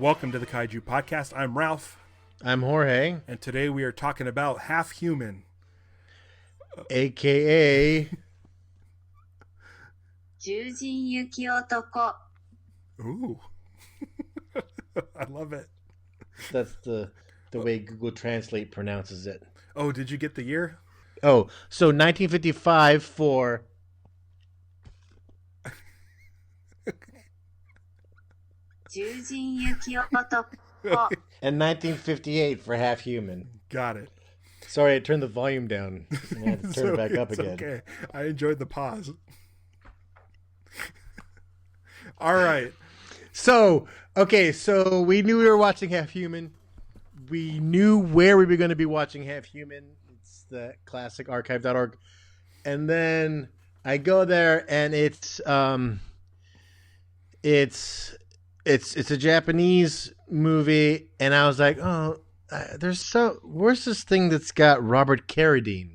Welcome to the Kaiju Podcast. I'm Ralph. I'm Jorge. And today we are talking about Half Human. A.K.A. Jū Jin Yuki Otoko. Ooh. I love it. That's the way Google Translate pronounces it. Oh, did you get the year? Oh, so 1955 for... Jū Jin Yuki Otoko. And 1958 for Half Human. Got it. Sorry, I turned the volume down and I had to turn it back up again. Okay. I enjoyed the pause. All right. So we knew we were watching Half Human. We knew where we were going to be watching Half Human. It's the classic archive.org. And then I go there and it's a Japanese movie, and I was like, oh, where's this thing that's got Robert Carradine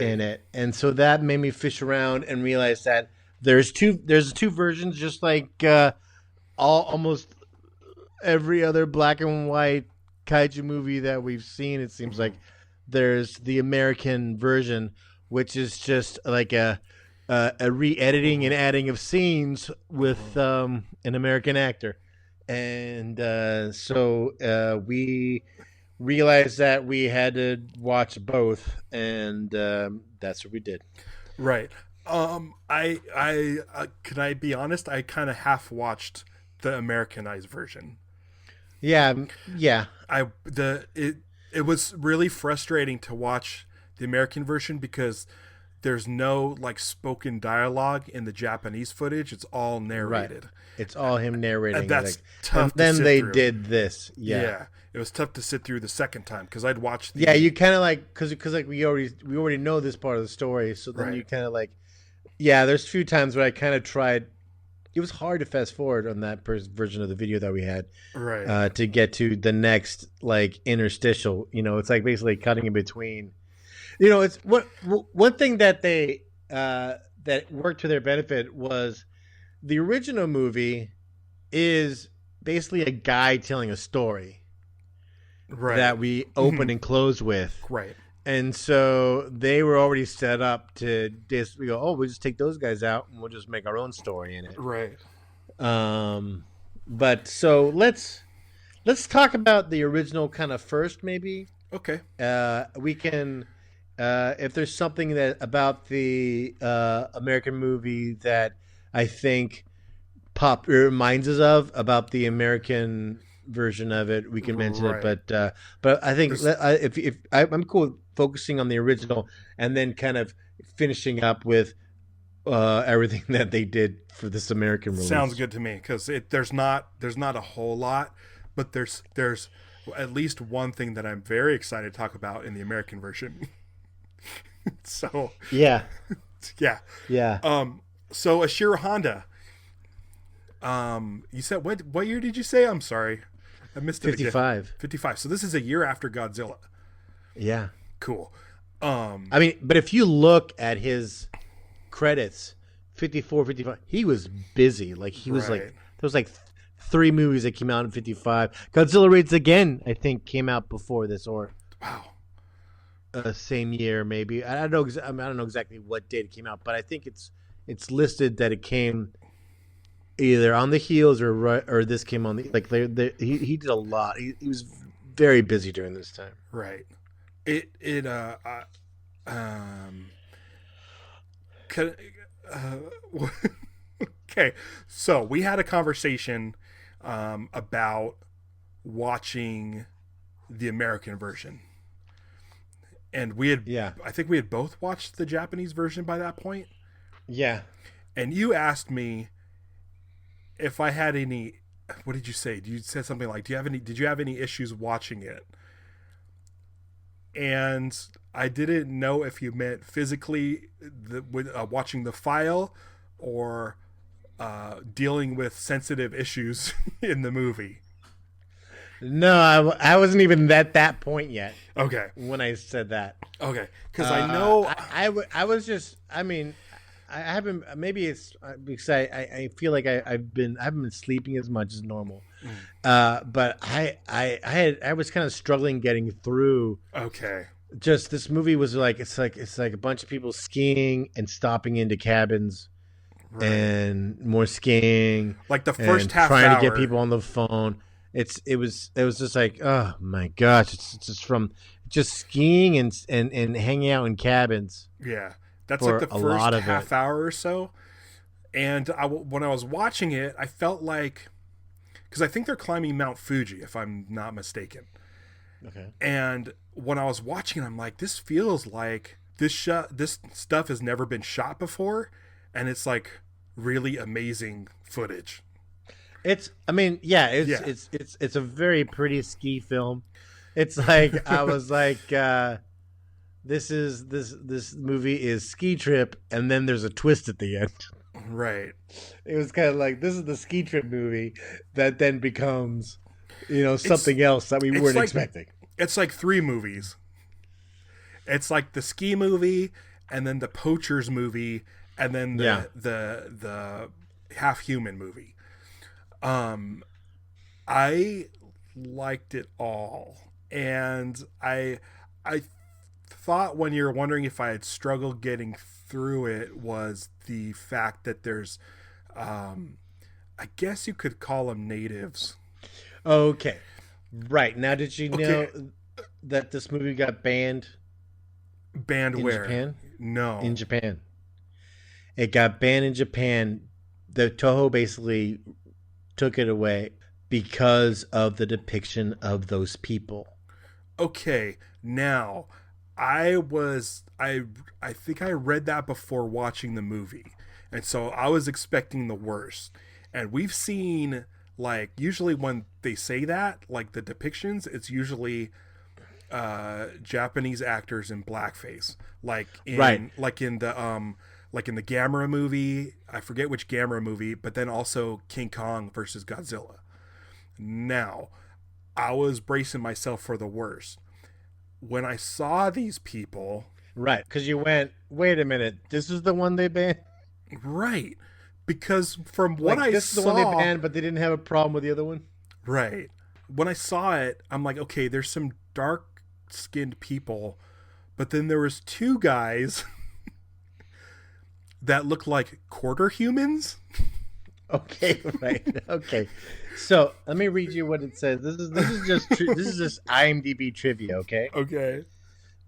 in it? And so that made me fish around and realize that there's two versions, just like almost every other black and white kaiju movie that we've seen. It seems like there's the American version, which is just like a re-editing and adding of scenes with an American actor. And so we realized that we had to watch both, and that's what we did. Right. I can I be honest? I kind of half watched the Americanized version. Yeah. It was really frustrating to watch the American version because there's no like spoken dialogue in the Japanese footage. It's all narrated. Right. It's all him narrating. And that's tough. And then to sit they through. Did this. Yeah. It was tough to sit through the second time because I'd watched. Yeah, you kind of like because like we already know this part of the story, so then you kind of like. Yeah, there's a few times where I kind of tried. It was hard to fast forward on that version of the video that we had, right? To get to the next like interstitial. It's like basically cutting in between. It's one thing that they that worked to their benefit was the original movie is basically a guy telling a story that we open and close with, right? And so they were already set up to just go, oh, we'll just take those guys out and we'll just make our own story in it, right? But so let's talk about the original kind of first, maybe. Okay. We can. If there's something that about the American movie that I think reminds us of about the American version of it, we can mention it. But I think if I'm cool with focusing on the original and then kind of finishing up with everything that they did for this American release. Sounds good to me because there's not a whole lot, but there's at least one thing that I'm very excited to talk about in the American version. So yeah. So Ishiro Honda. You said what year did you say? I'm sorry, I missed it. 55. 55. So this is a year after Godzilla. Yeah. Cool. I mean, but if you look at his credits, 54, 55, he was busy. Like he was like there was like 3 movies that came out in 55. Godzilla Raids Again, I think, came out before this, or wow. Same year, maybe. I don't know exactly what date it came out, but I think it's listed that it came either on the heels or this came on the he did a lot. He was very busy during this time. Right. Okay. So we had a conversation about watching the American version. And I think we had both watched the Japanese version by that point. Yeah. And you asked me if I had any, what did you say? You said something like, did you have any issues watching it? And I didn't know if you meant physically watching the file or dealing with sensitive issues in the movie. No, I wasn't even at that point yet. Okay. When I said that. Okay. Because I know... I was just... I mean, I haven't. Maybe it's because I feel like I haven't been sleeping as much as normal. But I was kind of struggling getting through. Okay. Just this movie was like it's like a bunch of people skiing and stopping into cabins, right. And more skiing. Like the first half trying hour. to get people on the phone. It was just like, oh my gosh, it's just from just skiing and hanging out in cabins. Yeah, that's like the first half hour or so. And when I was watching it, I felt like, because I think they're climbing Mount Fuji, if I'm not mistaken. Okay. And when I was watching, I'm like, this feels like this stuff has never been shot before, and it's like really amazing footage. It's a very pretty ski film. It's like I was like, this movie is ski trip, and then there's a twist at the end. Right. It was kind of like, this is the ski trip movie that then becomes, something else that we weren't expecting. It's like 3 movies. It's like the ski movie, and then the poachers movie, and then the half human movie. I liked it all, and I thought when you're wondering if I had struggled getting through it was the fact that there's, I guess you could call them natives. Okay, right. Now, did you know that this movie got banned? Banned in where? Japan? No, in Japan. It got banned in Japan. The Toho basically took it away because of the depiction of those people. Okay, now I think I read that before watching the movie, and so I was expecting the worst. And we've seen, like, usually when they say that, like the depictions, it's usually Japanese actors in blackface, like in the Gamera movie. I forget which Gamera movie, but then also King Kong versus Godzilla. Now, I was bracing myself for the worst. When I saw these people... Right, because you went, wait a minute, this is the one they banned? Right, because from what I saw... This is the one they banned, but they didn't have a problem with the other one? Right. When I saw it, I'm like, okay, there's some dark-skinned people, but then there was 2 guys... that look like quarter humans. Okay, right. Okay, so let me read you what it says. This is just IMDb trivia. Okay. Okay.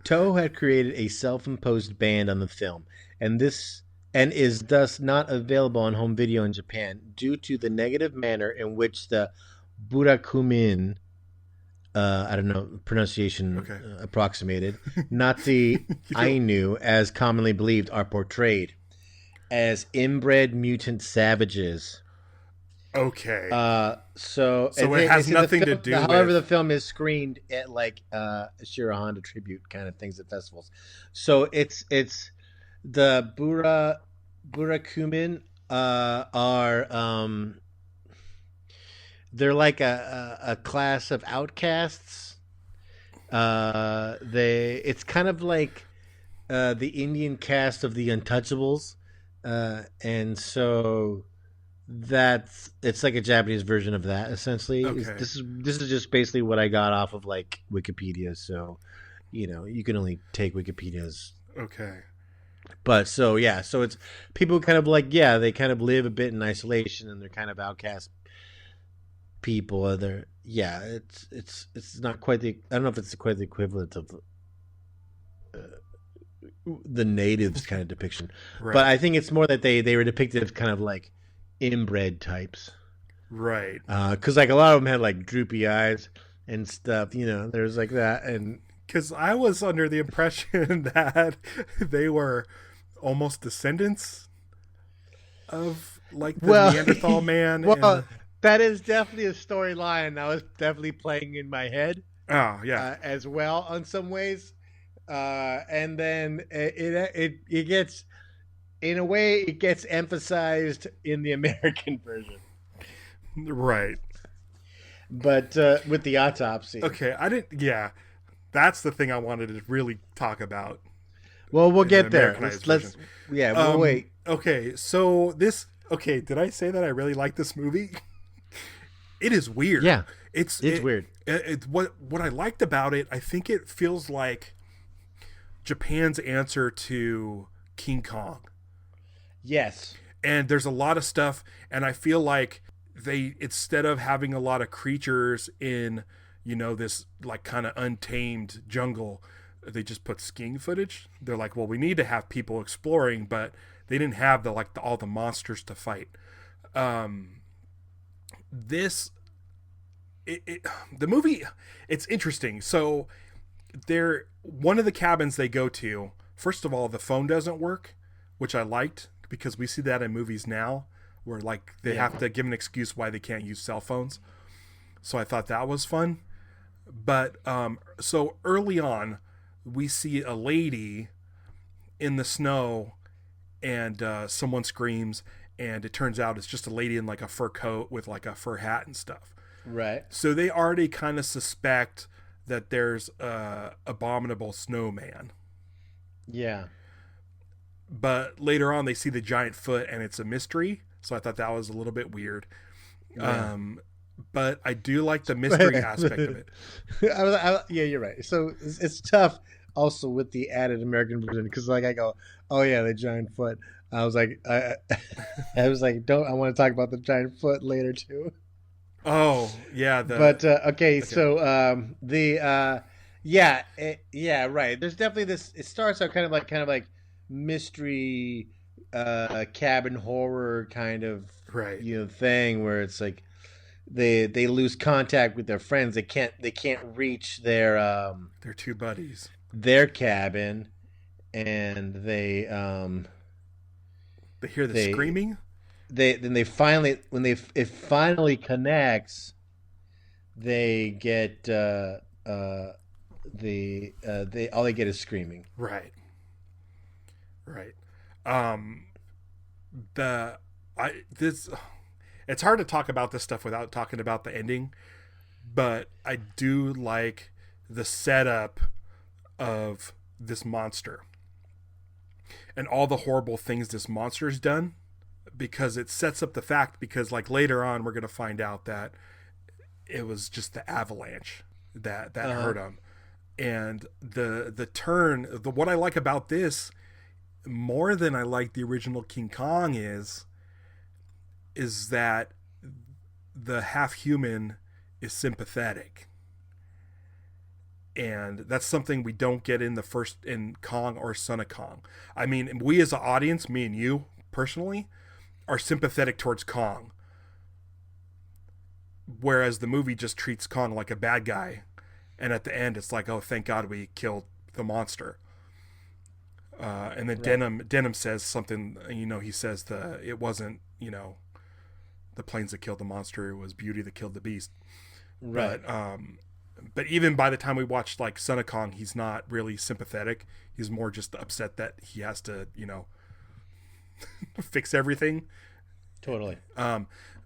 Toho had created a self-imposed ban on the film, and is thus not available on home video in Japan due to the negative manner in which the Burakumin, I don't know, pronunciation approximated, Nazi Ainu, as commonly believed, are portrayed as inbred mutant savages. Okay. So it has nothing to do with... However, the film is screened at like Ishiro Honda tribute kind of things at festivals. So it's the Burakumin are they're like a class of outcasts. It's kind of like the Indian cast of the Untouchables. And so it's like a Japanese version of that, essentially. Okay. This is just basically what I got off of like Wikipedia. So, you can only take Wikipedia's. Okay. But so it's people kind of like, they kind of live a bit in isolation, and they're kind of outcast people. It's not quite I don't know if it's quite the equivalent of the natives kind of depiction, right. But I think it's more that they were depicted as kind of like inbred types, right? Because like a lot of them had like droopy eyes and stuff, there's like that. And because I was under the impression that they were almost descendants of like the Neanderthal man. That is definitely a storyline that was definitely playing in my head. Oh yeah, as well on some ways. And then it gets, in a way, it gets emphasized in the American version, right? But with the autopsy, okay, I didn't. Yeah, that's the thing I wanted to really talk about. Well, we'll in get the there. Americanized Let's version. yeah, we'll wait. Okay, so this. Okay, did I say that I really like this movie? It is weird. Yeah, it's weird. What I liked about it, I think it feels like Japan's answer to King Kong. Yes. And there's a lot of stuff, and I feel like they, instead of having a lot of creatures in, this like kind of untamed jungle, they just put skiing footage. They're like, well, we need to have people exploring, but they didn't have all the monsters to fight. The movie, it's interesting. So one of the cabins they go to, first of all, the phone doesn't work, which I liked, because we see that in movies now where like they have to give an excuse why they can't use cell phones. So I thought that was fun. But so early on, we see a lady in the snow, and someone screams, and it turns out it's just a lady in like a fur coat with like a fur hat and stuff. Right. So they already kind of suspect that there's a abominable snowman. Yeah. But later on, they see the giant foot, and it's a mystery. So I thought that was a little bit weird. Yeah. But I do like the mystery aspect of it. Yeah, you're right. So it's tough also with the added American version, because like I go, oh yeah, the giant foot. I was like, I want to talk about the giant foot later too. Oh yeah, okay. So right. There's definitely this. It starts out kind of like mystery, cabin horror kind of thing where it's like they lose contact with their friends. They can't reach their two buddies, their cabin, and they hear the screaming. It finally connects, they get all they get is screaming. Right. It's hard to talk about this stuff without talking about the ending, but I do like the setup of this monster and all the horrible things this monster's done, because it sets up the fact, because like later on we're going to find out that it was just the avalanche that hurt him. And the turn, what I like about this more than I like the original King Kong is that the half human is sympathetic. And that's something we don't get in Kong or Son of Kong. I mean, we as an audience, me and you personally, are sympathetic towards Kong. Whereas the movie just treats Kong like a bad guy. And at the end, it's like, oh, thank God we killed the monster. And then Denim says something, he says it wasn't, the planes that killed the monster, it was Beauty that killed the Beast. Right. But even by the time we watched like Son of Kong, he's not really sympathetic. He's more just upset that he has to, fix everything. Totally.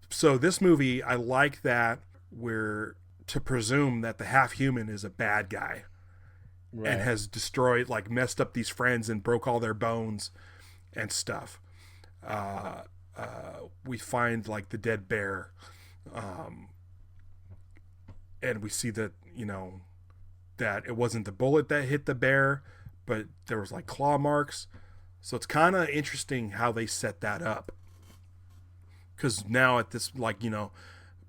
So this movie, I like that we're to presume that the half human is a bad guy. Right. And has destroyed, like messed up these friends and broke all their bones and stuff. We find like the dead bear. And we see that, that it wasn't the bullet that hit the bear, but there was like claw marks. So it's kind of interesting how they set that up. Because now at this, like,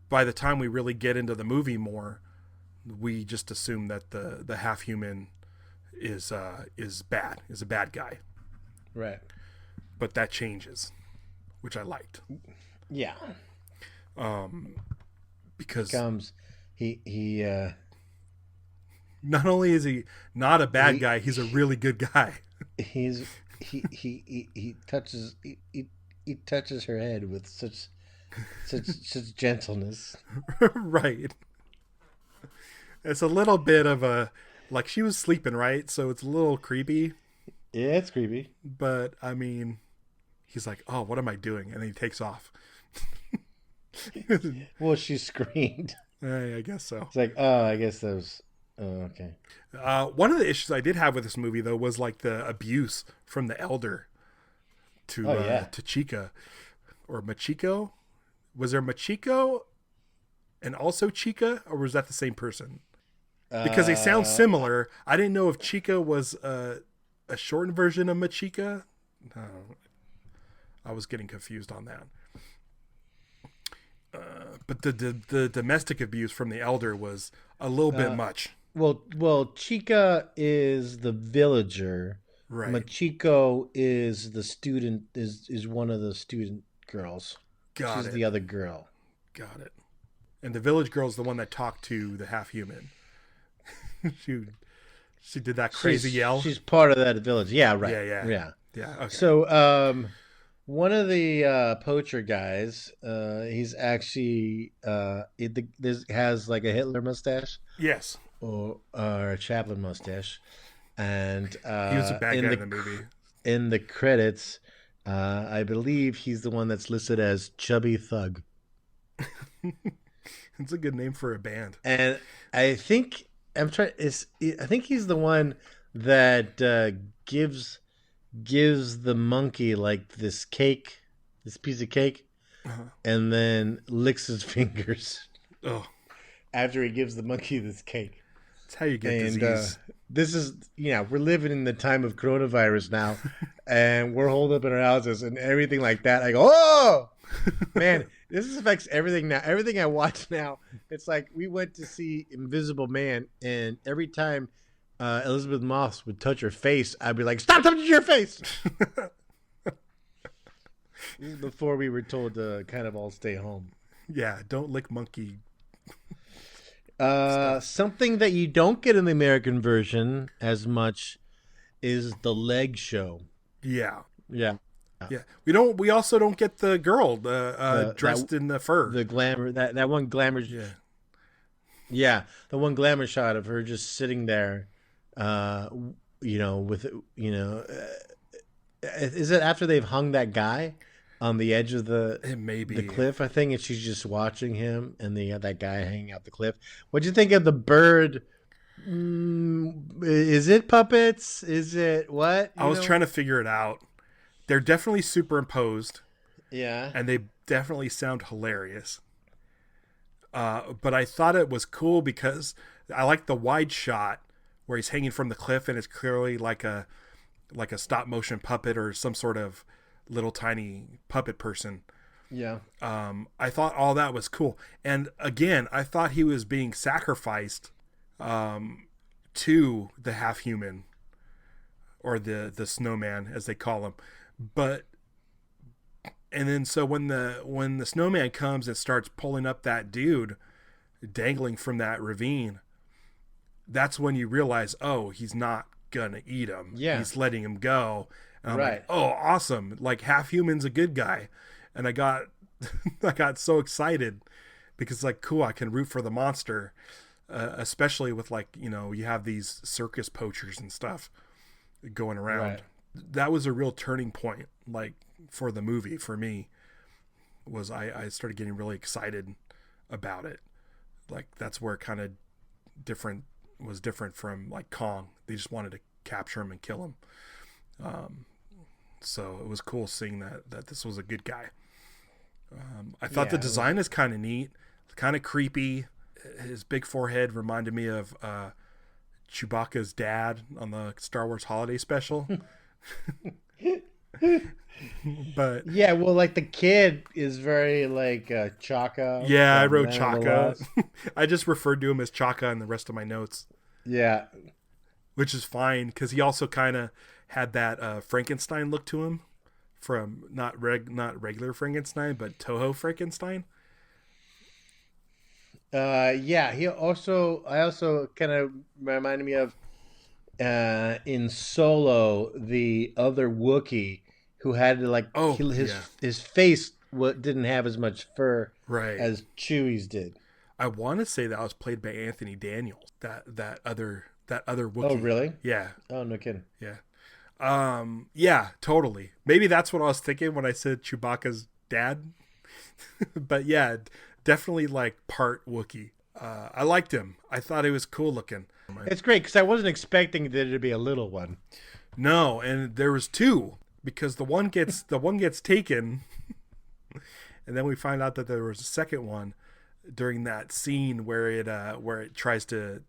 by the time we really get into the movie more, we just assume that the half human is a bad guy. Right. But that changes, which I liked. Yeah. Because he not only is he not a bad guy, he's a really good guy. He touches her head with such gentleness. Right. It's a little bit of a, like, she was sleeping, right? So it's a little creepy. Yeah, it's creepy. But I mean, he's like, oh, what am I doing? And then he takes off. Well, she screamed. I guess so. It's like, oh, I guess that was Oh, okay. One of the issues I did have with this movie, though, was like the abuse from the elder to Chica or Machiko. Was there Machiko and also Chica, or was that the same person? Because they sound similar. I didn't know if Chica was a shortened version of Machika. No, I was getting confused on that. But the domestic abuse from the elder was a little bit much. Well, Chica is the villager. Right. Machiko is the student. Is one of the student girls. She's the other girl. Got it. And the village girl's the one that talked to the half human. She did that crazy yell. She's part of that village. Yeah, right. Yeah. Okay. So, one of the poacher guys, he's actually has like a Hitler mustache. Yes. Or a Chaplin mustache, and he was a bad guy in the movie. In the credits, I believe he's the one that's listed as Chubby Thug. It's a good name for a band. And I think I think he's the one that gives the monkey like this piece of cake, and then licks his fingers. Oh. After he gives the monkey this cake. That's how you get disease. This is, we're living in the time of coronavirus now, and we're holed up in our houses and everything like that. I go, oh, man, this affects everything now. Everything I watch now, it's like we went to see Invisible Man, and every time Elizabeth Moss would touch her face, I'd be like, stop touching your face! This is before we were told to kind of all stay home. Yeah, don't lick monkey. Something that you don't get in the American version as much is the leg show. Yeah. Yeah. We also don't get the girl dressed in the fur. The glamour that one glamour. Yeah. The one glamour shot of her just sitting there, with is it after they've hung that guy on the edge of the cliff, I think, and she's just watching him, and they have that guy hanging out the cliff. What'd you think of the bird? Is it puppets? Is it what? I was trying to figure it out. They're definitely superimposed. Yeah. And they definitely sound hilarious. But I thought it was cool because I like the wide shot where he's hanging from the cliff, and it's clearly like a stop motion puppet or some sort of little tiny puppet person. Yeah. I thought all that was cool. And again, I thought he was being sacrificed to the half human, or the snowman as they call him. And then so when the snowman comes and starts pulling up that dude dangling from that ravine, that's when you realize, oh, he's not gonna eat him. Yeah. He's letting him go. And I'm right. like, oh, awesome. Like, half human's a good guy. And I got so excited because, like, cool, I can root for the monster, especially with, like, you have these circus poachers and stuff going around. Right. That was a real turning point, like, for the movie, for me, was I started getting really excited about it. Like, that's where it kind of was different from, like, Kong. They just wanted to capture him and kill him. So it was cool seeing that this was a good guy. I thought the design is kind of neat, kind of creepy. His big forehead reminded me of Chewbacca's dad on the Star Wars Holiday Special. But yeah, well, like the kid is very like Chaka. Yeah, I wrote Chaka. I just referred to him as Chaka in the rest of my notes. Yeah, which is fine because he also kind of had that Frankenstein look to him, from not regular Frankenstein, but Toho Frankenstein. Yeah, I also kind of reminded me of in Solo, the other Wookiee who had like his face didn't have as much fur as Chewie's did. I want to say that was played by Anthony Daniels. That other Wookiee. Oh, really? Yeah. Oh, no kidding. Yeah. Yeah, totally. Maybe that's what I was thinking when I said Chewbacca's dad. But yeah, definitely like part Wookiee. I liked him. I thought he was cool looking. It's great because I wasn't expecting there to be a little one. No, and there was two because the one gets taken, and then we find out that there was a second one during that scene where it tries to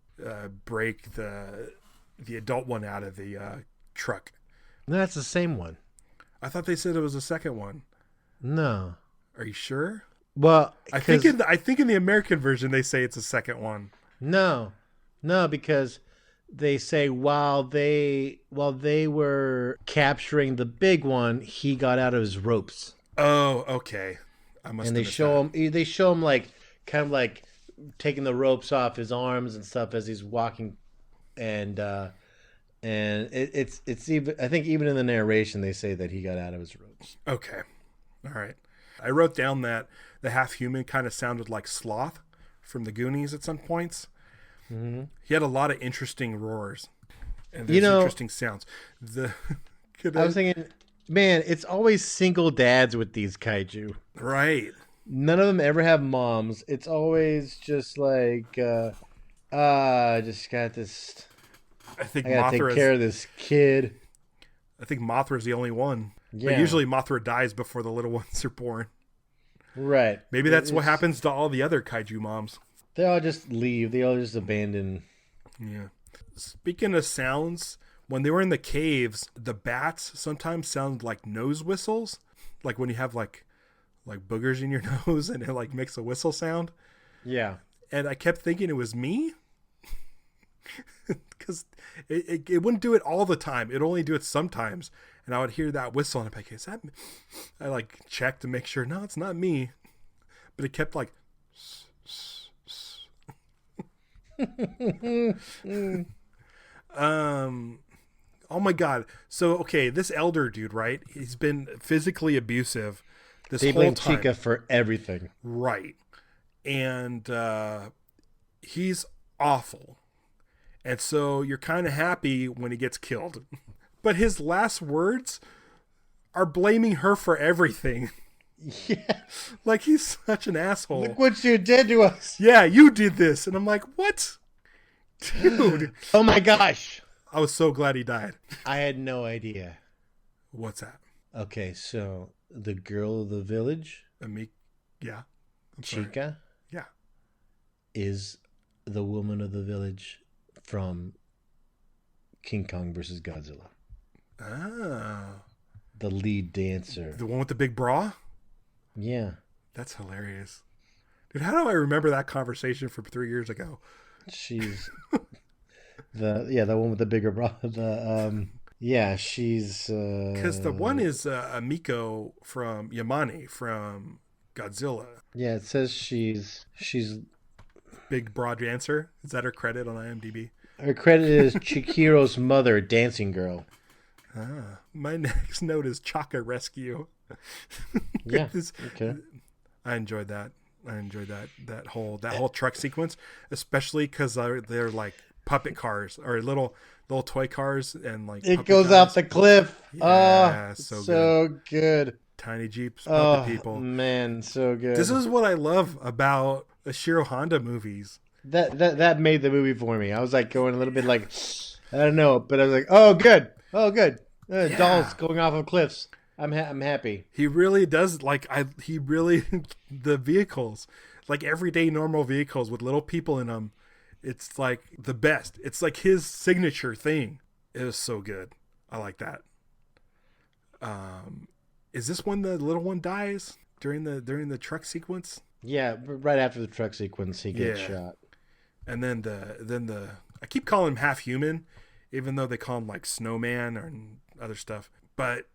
break the adult one out of the truck. No, that's the same one. I thought they said it was a second one. No. Are you sure? Well, I think in the American version they say it's a second one. No, because they say while they were capturing the big one, he got out of his ropes. Oh, okay. And they show him like kind of like taking the ropes off his arms and stuff as he's walking, and it's even, I think even in the narration they say that he got out of his ropes. Okay, all right. I wrote down that the half human kind of sounded like Sloth from the Goonies at some points. Mm-hmm. He had a lot of interesting roars and there's interesting sounds. I was thinking, man, it's always single dads with these kaiju. Right. None of them ever have moms. It's always just like, I just got this. I gotta take care of this kid. I think Mothra's the only one. Yeah. But usually Mothra dies before the little ones are born. Right. Maybe that's what happens to all the other kaiju moms. They all just leave. They all just abandon. Yeah. Speaking of sounds, when they were in the caves, the bats sometimes sound like nose whistles. Like when you have like boogers in your nose and it like makes a whistle sound. Yeah. And I kept thinking it was me. Because it wouldn't do it all the time. It'd only do it sometimes. And I would hear that whistle and I'd be like, is that me? I like checked to make sure, no, it's not me. But it kept like oh my god. So okay, this elder dude, right? He's been physically abusive this whole time. They blame Chica for everything. Right. And he's awful. And so you're kind of happy when he gets killed. But his last words are blaming her for everything. Yeah. Like he's such an asshole. Look what you did to us. Yeah, you did this. And I'm like, what? Dude. Oh my gosh. I was so glad he died. I had no idea. What's that? Okay, so the girl of the village. Yeah. Chica. Yeah. Is the woman of the village from King Kong versus Godzilla. Oh. The lead dancer. The one with the big bra? Yeah. That's hilarious. Dude, how do I remember that conversation from 3 years ago? She's the one with the bigger bra. She's because the one is Amiko from Yamane from Godzilla. Yeah, it says she's big broad dancer. Is that her credit on IMDb? Her credit is Chihiro's mother, dancing girl. My next note is Chaka Rescue. Yeah. Okay. I enjoyed that. That whole truck sequence, especially because they're like puppet cars or little toy cars and like it goes cars. Off the cliff. Yeah, so good. Tiny Jeeps, puppet people. Man, so good. This is what I love about Ishiro Honda movies. That made the movie for me. I was like going a little bit like I don't know, but I was like, oh good. Dolls going off of cliffs. I'm happy. He really does the vehicles, like everyday normal vehicles with little people in them. It's like the best. It's like his signature thing. It was so good. I like that. Is this when the little one dies during the truck sequence? Yeah, right after the truck sequence, he gets shot. And then the I keep calling him half human, even though they call him like Snowman or other stuff. But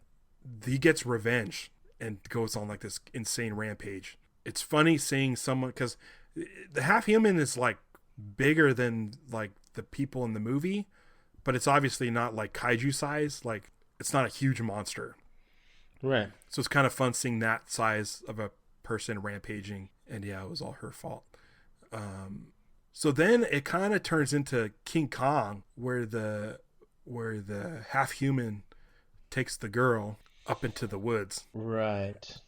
he gets revenge and goes on like this insane rampage. It's funny seeing someone because the half human is like bigger than like the people in the movie, but it's obviously not like kaiju size. Like it's not a huge monster, right? So it's kind of fun seeing that size of a person rampaging. And yeah, it was all her fault. So then it kind of turns into King Kong, where the half human takes the girl up into the woods. Right.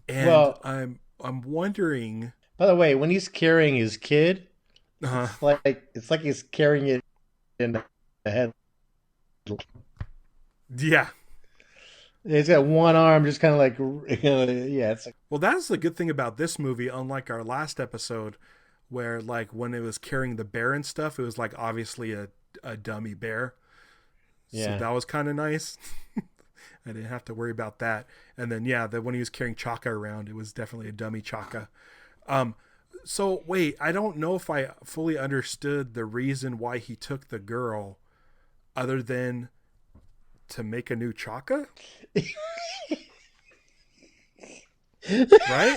And I'm wondering. By the way, when he's carrying his kid, it's like he's carrying it in the head. Yeah. He's got one arm just kind of like, yeah. It's like, well, that's the good thing about this movie, unlike our last episode, where like when it was carrying the bear and stuff, it was like obviously a dummy bear. yeah. So that was kind of nice. I didn't have to worry about that. And then when he was carrying Chaka around, it was definitely a dummy Chaka. So wait, I don't know if I fully understood the reason why he took the girl, other than to make a new Chaka. Right?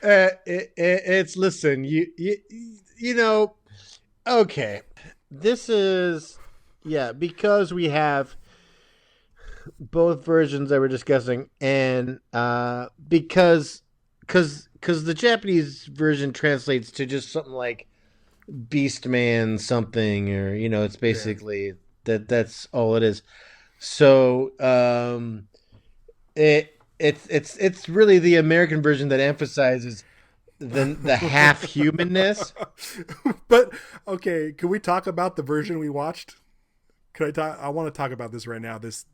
It's listen, you know, okay. This is because we have both versions that we're discussing, and because the Japanese version translates to just something like Beastman something, or it's basically that's all it is. So it's really the American version that emphasizes the half humanness. But okay, can we talk about the version we watched? Could I talk? I want to talk about this right now. This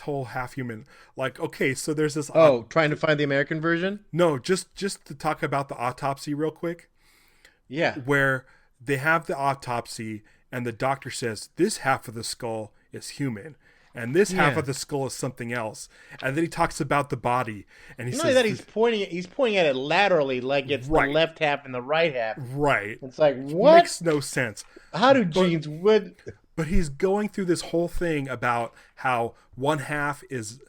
whole half human. Like, okay, so there's this. Trying to find the American version? No, just to talk about the autopsy real quick. Yeah. Where they have the autopsy and the doctor says this half of the skull is human and this half of the skull is something else. And then he talks about the body and he says that he's pointing at it laterally like it's the left half and the right half. Right. It's like, what? Makes no sense. How do genes would But he's going through this whole thing about how one half is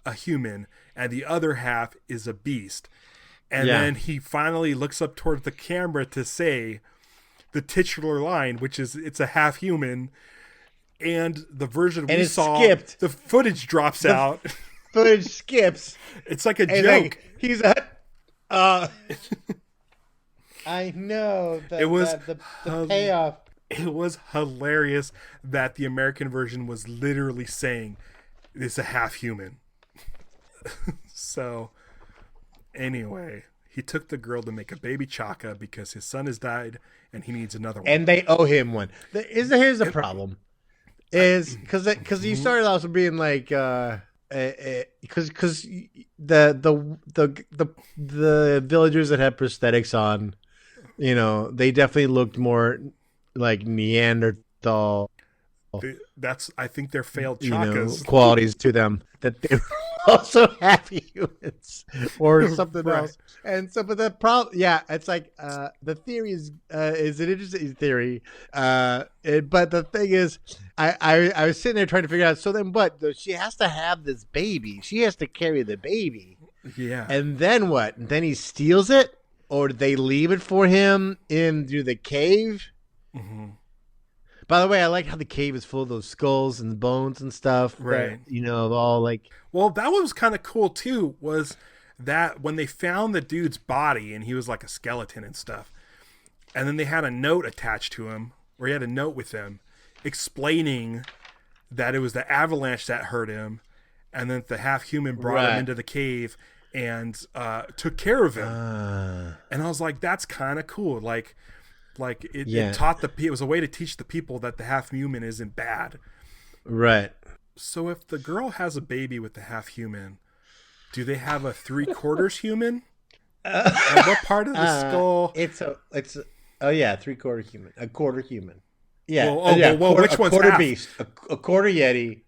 a human and the other half is a beast. And then he finally looks up towards the camera to say the titular line, which is it's a half human. And the version we saw, skipped. The footage drops out. Footage skips. It's like a joke. He's I know. It was the payoff. It was hilarious that the American version was literally saying it's a half human. So anyway, he took the girl to make a baby Chaka because his son has died and he needs another one. And they owe him one. Here's the problem. Is because you started off being like because the villagers that had prosthetics on, they definitely looked more like Neanderthal. I think they're failed Chakas. Qualities to them that they were also half humans or something else. And so, but the problem, it's like the theory is an interesting theory. But the thing is, I was sitting there trying to figure out. So then, what? She has to have this baby. She has to carry the baby. Yeah. And then what? Then he steals it, or do they leave it for him into the cave? Mm-hmm. By the way, I like how the cave is full of those skulls and bones and stuff. Right. That, all like. Well, that was kind of cool too. Was that when they found the dude's body and he was like a skeleton and stuff, and then they had a note attached to him, or he had a note with him explaining that it was the avalanche that hurt him, and then the half human brought him into the cave and took care of him. And I was like, that's kind of cool. It taught it was a way to teach the people that the half human isn't bad. Right. So if the girl has a baby with the half human, do they have a 3/4 human? And what part of the skull? It's 3/4 human, a quarter human. Yeah. Which one's quarter half? Beast, a quarter Yeti,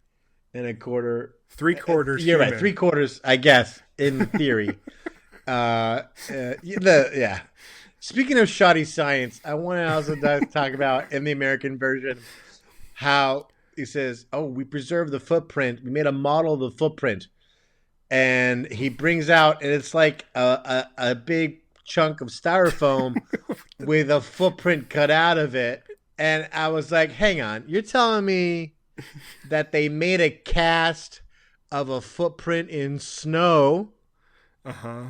and a quarter 3/4. You're human. right, 3/4, I guess, in theory. Speaking of shoddy science, I want to also talk about in the American version how he says, we preserved the footprint. We made a model of the footprint. And he brings out, and it's like a big chunk of styrofoam with a footprint cut out of it. And I was like, hang on, you're telling me that they made a cast of a footprint in snow? Uh-huh.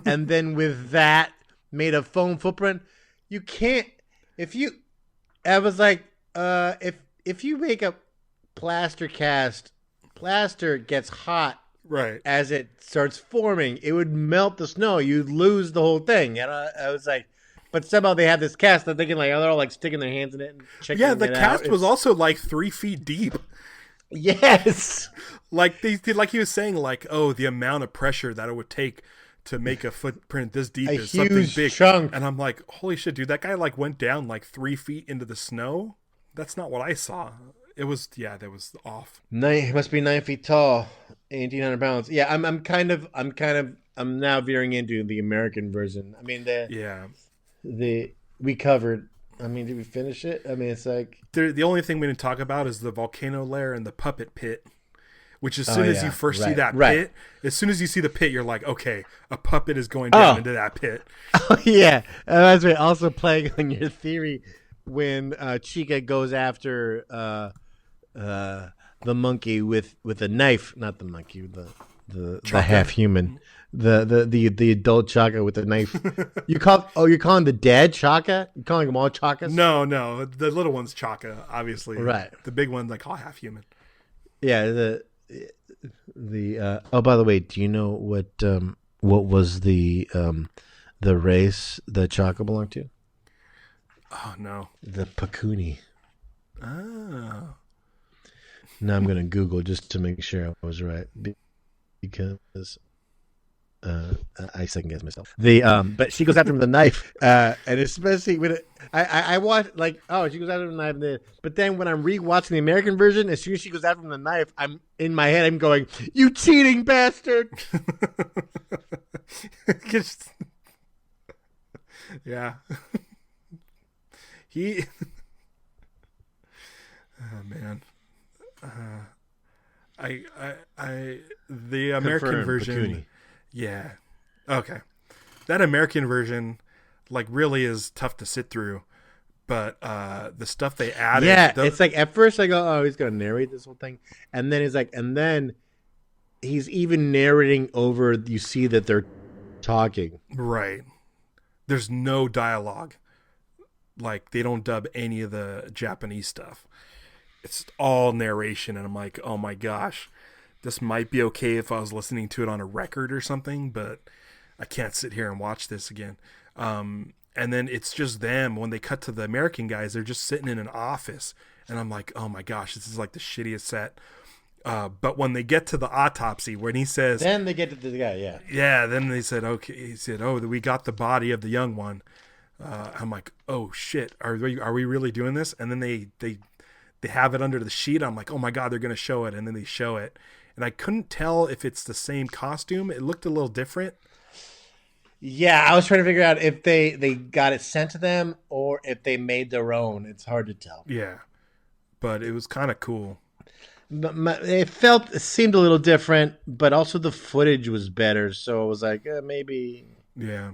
And then with that, made a foam footprint? You can't, I was like, if you make a plaster cast, plaster gets hot. Right. As it starts forming, it would melt the snow. You'd lose the whole thing. And I was like, but somehow they have this cast that they can they're all sticking their hands in it and checking it out. Yeah, the cast was also 3 feet deep. Yes. Like he was saying, the amount of pressure that it would take to make a footprint this deep is something big. Chunk. And I'm like, holy shit, dude, that guy went down 3 feet into the snow. That's not what I saw. It was, that was off. He must be 9 feet tall, 1,800 pounds. Yeah, I'm now veering into the American version. I mean, we covered. I mean, did we finish it? I mean, it's the only thing we didn't talk about is the volcano lair and the puppet pit. Which as soon as you first see that pit, as soon as you see the pit, you're like, okay, a puppet is going down into that pit. Oh yeah, that's right. Also playing on your theory when Chica goes after the monkey with a knife, not the monkey, the half human, the adult Chaka with a knife. You're calling the dead Chaka? You're calling them all Chakas? No, the little one's Chaka, obviously. Right. The big one's all half human. Yeah. By the way, do you know what was the race that Chaka belonged to? Oh no, the Pakuni. Oh. Now I'm gonna Google just to make sure I was right because I second guess myself. But she goes after him with a knife, and especially when I watch she goes after him with a knife. But then when I'm rewatching the American version, as soon as she goes after him with a knife, I'm in my head. I'm going, "You cheating bastard!" Yeah. Oh man. The American version. Pakuni. Yeah. Okay. That American version, really is tough to sit through, but the stuff they added. Yeah, it's at first I go, oh, he's gonna narrate this whole thing, and then he's even narrating over. You see that they're talking. Right. There's no dialogue. They don't dub any of the Japanese stuff. It's all narration, and I'm like, oh my gosh. This might be okay if I was listening to it on a record or something, but I can't sit here and watch this again. And then it's just them. When they cut to the American guys, they're just sitting in an office. And I'm like, oh my gosh, this is the shittiest set. But when they get to the autopsy, when he says... Then they get to the guy, yeah. Yeah, then they said, okay. He said, oh, we got the body of the young one. I'm like, oh shit, are we really doing this? And then they have it under the sheet. I'm like, oh my God, they're going to show it. And then they show it. And I couldn't tell if it's the same costume. It looked a little different. Yeah, I was trying to figure out if they got it sent to them or if they made their own. It's hard to tell. Yeah, but it was kind of cool. It seemed a little different, but also the footage was better. So it was like, maybe. Yeah.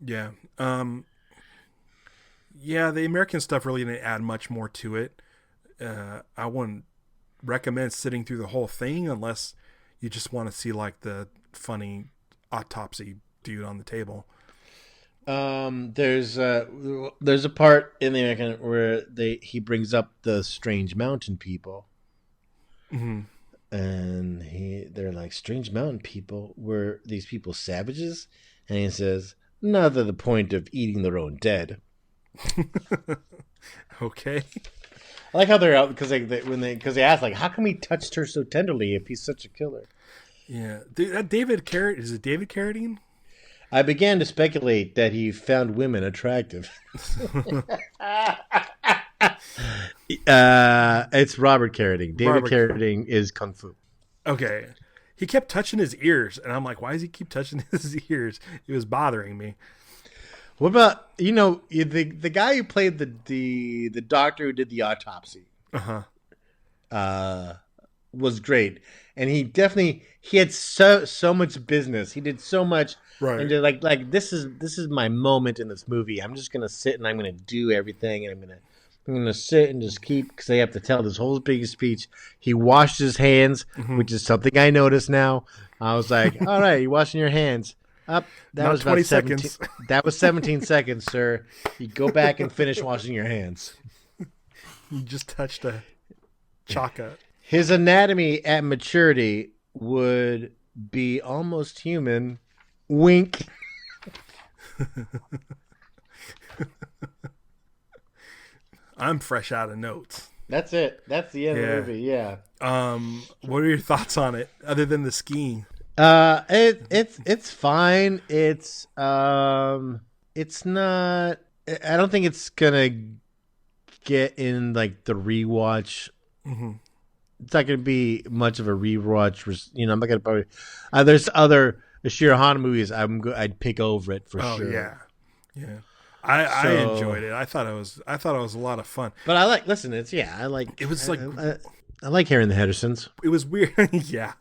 Yeah. Yeah, the American stuff really didn't add much more to it. I wouldn't recommend sitting through the whole thing unless you just want to see the funny autopsy dude on the table. There's a part in the American where he brings up the strange mountain people. Mm-hmm. And they're like, strange mountain people? Were these people savages? And he says, not to the point of eating their own dead. Okay. I like how they're out because they ask how come he touched her so tenderly if he's such a killer? Yeah, that David Carradine, is it David Carradine? I began to speculate that he found women attractive. It's Robert Carradine. David Carradine is Kung Fu. Okay, he kept touching his ears, and I'm like, why does he keep touching his ears? It was bothering me. What about the guy who played the doctor who did the autopsy? Was great, and he had so much business. He did so much, right? And like this is my moment in this movie. I'm just gonna sit and I'm gonna do everything, and I'm gonna sit and just keep because they have to tell this whole big speech. He washed his hands, which is something I notice now. I was like, all right, you washing your hands. Up. That was 20 seconds. That was 17 seconds, sir. You go back and finish washing your hands. You just touched a Chaka. His anatomy at maturity would be almost human. Wink. I'm fresh out of notes. That's it. That's the end of the movie. Yeah. What are your thoughts on it, other than the skiing? It's fine. It's not. I don't think it's gonna get in like the rewatch. Mm-hmm. It's not gonna be much of a rewatch. You know, I'm not gonna probably. There's other Ishiro Honda movies I'd pick over it for sure. Yeah. I enjoyed it. I thought it was a lot of fun. But I like hearing the Hendersons. It was weird. Yeah.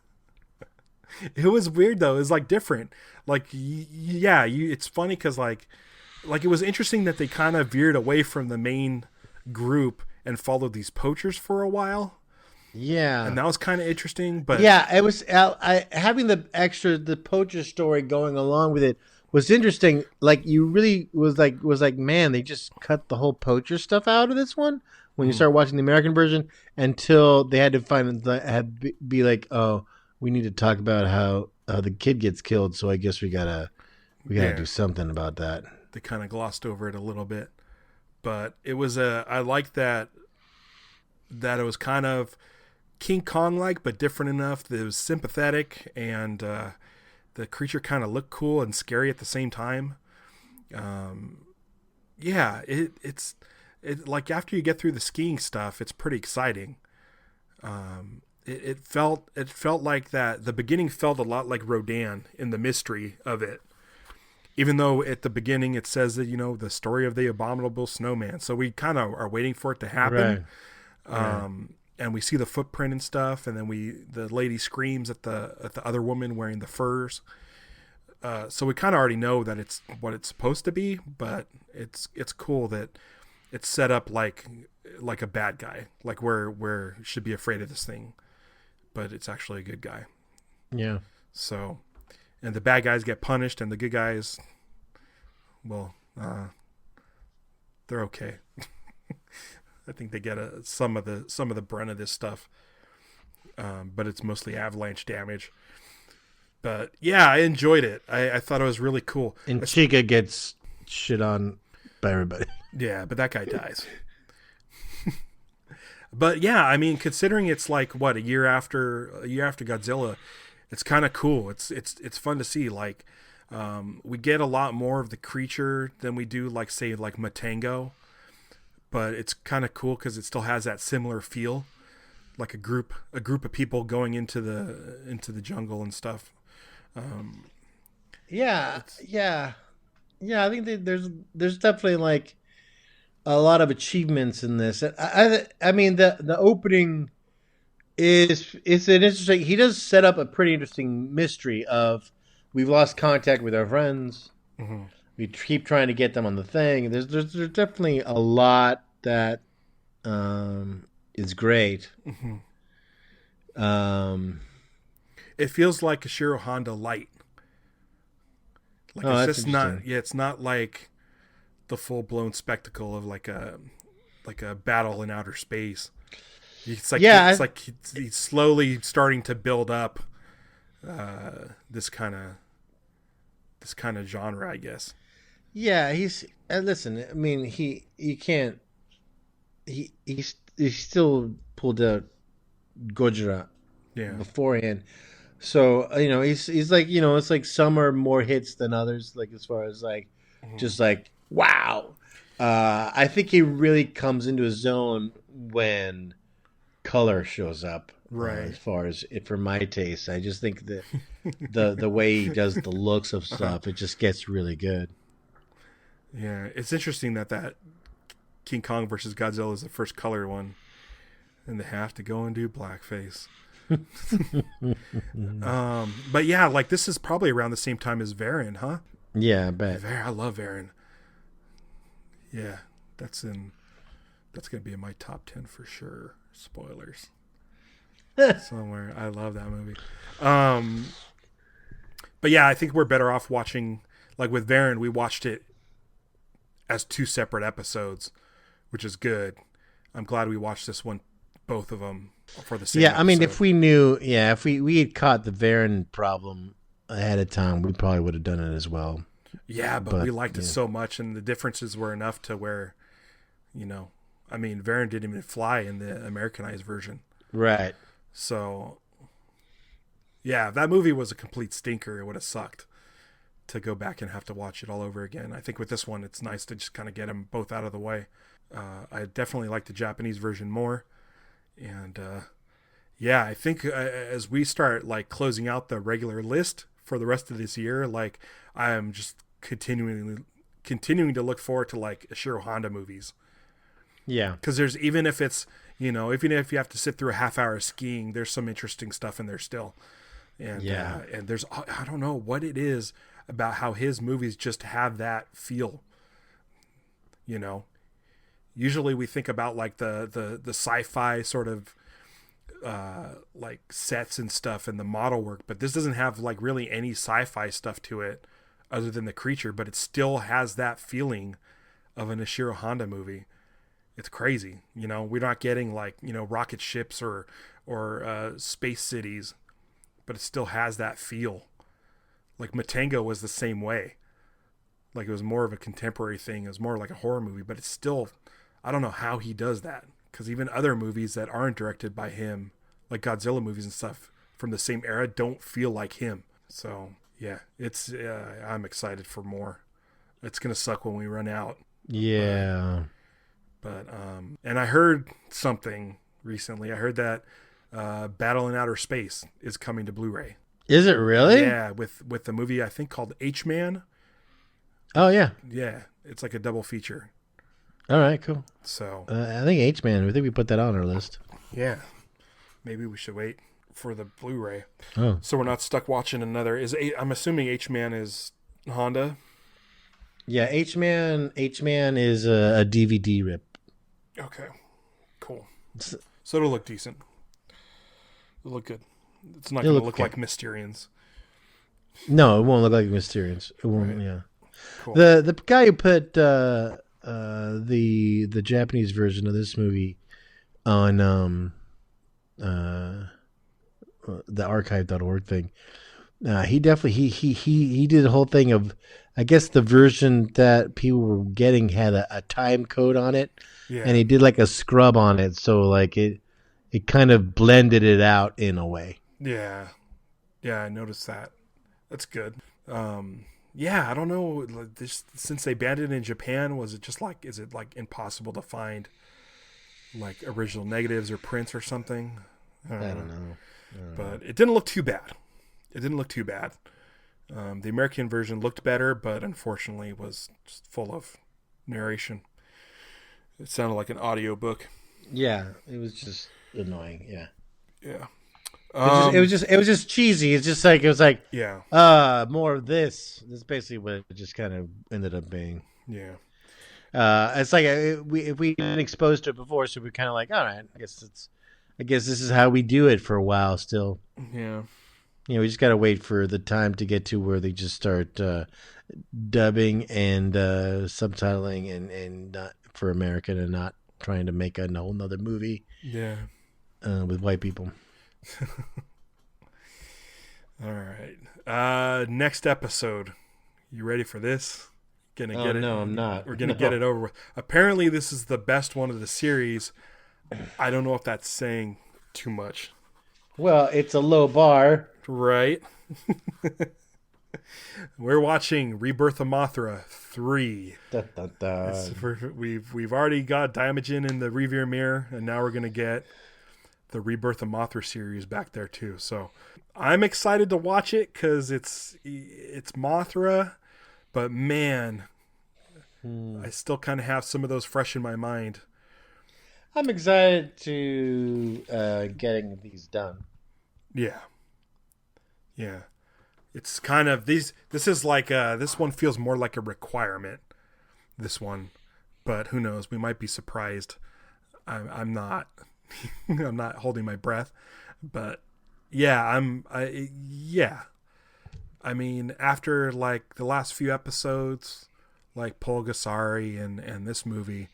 It was weird though. It was like different. Like it's funny because like it was interesting that they kind of veered away from the main group and followed these poachers for a while. Yeah, and that was kind of interesting. But yeah, it was. Having the poacher story going along with it was interesting. Like you really was like, man, they just cut the whole poacher stuff out of this one when you start watching the American version until they had to be like, oh, we need to talk about how the kid gets killed. So I guess we gotta do something about that. They kind of glossed over it a little bit, but it was I like that it was kind of King Kong like, but different enough that it was sympathetic and. The creature kind of looked cool and scary at the same time. It's like after you get through the skiing stuff, it's pretty exciting. It felt like that. The beginning felt a lot like Rodan in the mystery of it, even though at the beginning it says that the story of the abominable snowman. So we kind of are waiting for it to happen. Right. And we see the footprint and stuff, and then the lady screams at the other woman wearing the furs. So we kind of already know that it's what it's supposed to be, but it's cool that it's set up like a bad guy, like where should be afraid of this thing, but it's actually a good guy. Yeah. So, and the bad guys get punished, and the good guys, well, they're okay. I think they get some of the brunt of this stuff, but it's mostly avalanche damage. But yeah, I enjoyed it. I thought it was really cool. And Chica gets shit on by everybody. Yeah, but that guy dies. But yeah, I mean, considering it's like what a year after Godzilla, it's kind of cool. It's fun to see. Like, we get a lot more of the creature than we do, like say like Matango. But it's kind of cool because it still has that similar feel, like a group of people going into the jungle and stuff. Yeah. I think there's definitely like a lot of achievements in this. I mean the opening it's an interesting. He does set up a pretty interesting mystery of we've lost contact with our friends. Mm-hmm. We keep trying to get them on the thing. There's definitely a lot that is great. Mm-hmm. It feels like a Ishiro Honda light. Like it's just not. Yeah, it's not like the full blown spectacle of like a battle in outer space. It's like he's slowly starting to build up this kind of genre, I guess. Yeah, listen. I mean, he can't. He still pulled out Gojira beforehand, so he's like it's like some are more hits than others. Like as far as like just like wow, I think he really comes into his zone when color shows up. Right. As far as it for my taste, I just think that the way he does the looks of stuff, it just gets really good. Yeah, it's interesting that King Kong versus Godzilla is the first color one, and they have to go and do blackface. But yeah, like this is probably around the same time as Varan, huh? Yeah, I bet. I love Varan. Yeah, that's gonna be in my top 10 for sure. Spoilers. Somewhere. I love that movie. But yeah, I think we're better off watching, like with Varan, we watched it as 2 separate episodes, which is good. I'm glad we watched this one, both of them, for the same episode. I mean, if we knew, if we had caught the Varan problem ahead of time, we probably would have done it as well. Yeah, but we liked it so much, and the differences were enough to where, I mean, Varen didn't even fly in the Americanized version. Right. So, yeah, if that movie was a complete stinker, it would have sucked to go back and have to watch it all over again. I think with this one, it's nice to just kind of get them both out of the way. I definitely like the Japanese version more. And, yeah, I think as we start like closing out the regular list for the rest of this year, like I am just continuing to look forward to like Ishiro Honda movies. Yeah. Because there's, even if it's, even if you have to sit through a half hour of skiing, there's some interesting stuff in there still. And, and there's, I don't know what it is about how his movies just have that feel, usually we think about like the sci-fi sort of, like sets and stuff and the model work, but this doesn't have like really any sci-fi stuff to it other than the creature, but it still has that feeling of an Ishiro Honda movie. It's crazy. We're not getting like, rocket ships or space cities, but it still has that feel. Like Matango was the same way. Like it was more of a contemporary thing. It was more like a horror movie, but it's still, I don't know how he does that. Because even other movies that aren't directed by him, like Godzilla movies and stuff from the same era, don't feel like him. So yeah, it's I'm excited for more. It's gonna suck when we run out. Yeah. But and I heard something recently. I heard that Battle in Outer Space is coming to Blu-ray. Is it really? Yeah, with the movie I think called H-Man. Oh yeah. Yeah, it's like a double feature. All right, cool. So I think H-Man. I think we put that on our list. Yeah, maybe we should wait for the Blu-ray. Oh, so we're not stuck watching another. I'm assuming H-Man is Honda. Yeah, H-Man is a DVD rip. Okay, cool. So it'll look decent. It'll look good. It's not going to look like Mysterians. No, it won't look like Mysterians. It won't. Right. Yeah. Cool. The guy who put the Japanese version of this movie on the archive.org thing, he definitely he did the whole thing of, I guess the version that people were getting had a time code on it, and he did like a scrub on it, so like it kind of blended it out in a way. Yeah, I noticed that. That's good. Yeah, I don't know. Since they banned it in Japan, is it like impossible to find like original negatives or prints or something? I don't know. But it didn't look too bad. The American version looked better, but unfortunately was just full of narration. It sounded like an audiobook. Yeah, it was just annoying. Yeah. Yeah. It was just cheesy. It's just like, it was like, more of this. That's basically what it just kind of ended up being. Yeah. It's like if we been exposed to it before, so we're kind of like, all right, I guess this is how we do it for a while still. Yeah. We just got to wait for the time to get to where they just start dubbing and subtitling and not for American and not trying to make a whole nother movie. Yeah. With white people. All right. Next episode. You ready for this? Gonna get it? No, I'm not. We're gonna get it over with. Apparently, this is the best one of the series. I don't know if that's saying too much. Well, it's a low bar, right? We're watching Rebirth of Mothra 3. Dun, dun, dun. We've already got Daimajin in the rearview mirror, and now we're gonna get the Rebirth of Mothra series back there too. So I'm excited to watch it because it's Mothra, but man, I still kind of have some of those fresh in my mind. I'm excited to getting these done. Yeah. It's kind of this is like this one feels more like a requirement. This one, but who knows? We might be surprised. I'm not. I'm not holding my breath, but yeah, I mean, after like the last few episodes, like Pulgasari and this movie,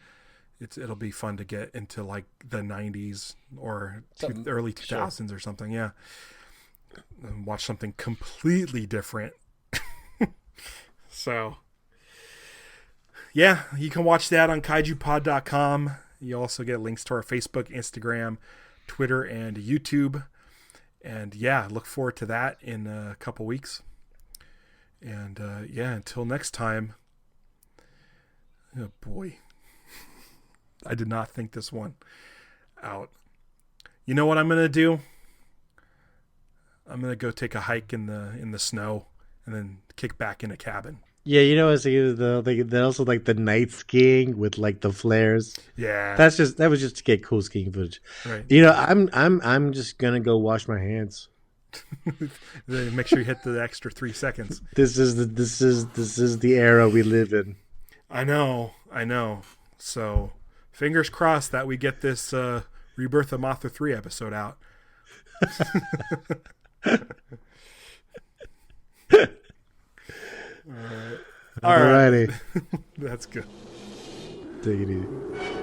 it'll be fun to get into like the 90s or early 2000s or something. Yeah. And watch something completely different. So, yeah, you can watch that on kaijupod.com. You also get links to our Facebook, Instagram, Twitter, and YouTube. And yeah, look forward to that in a couple weeks. And yeah, until next time. Oh boy. I did not think this one out. You know what I'm going to do? I'm going to go take a hike in the snow and then kick back in a cabin. Yeah, you know, they also like the night skiing with like the flares. Yeah, that was just to get cool skiing footage. Right. You know, I'm just gonna go wash my hands. Make sure you hit the extra 3 seconds. This is the era we live in. I know. So fingers crossed that we get this Rebirth of Mothra 3 episode out. All right. Alrighty. That's good. Take it easy.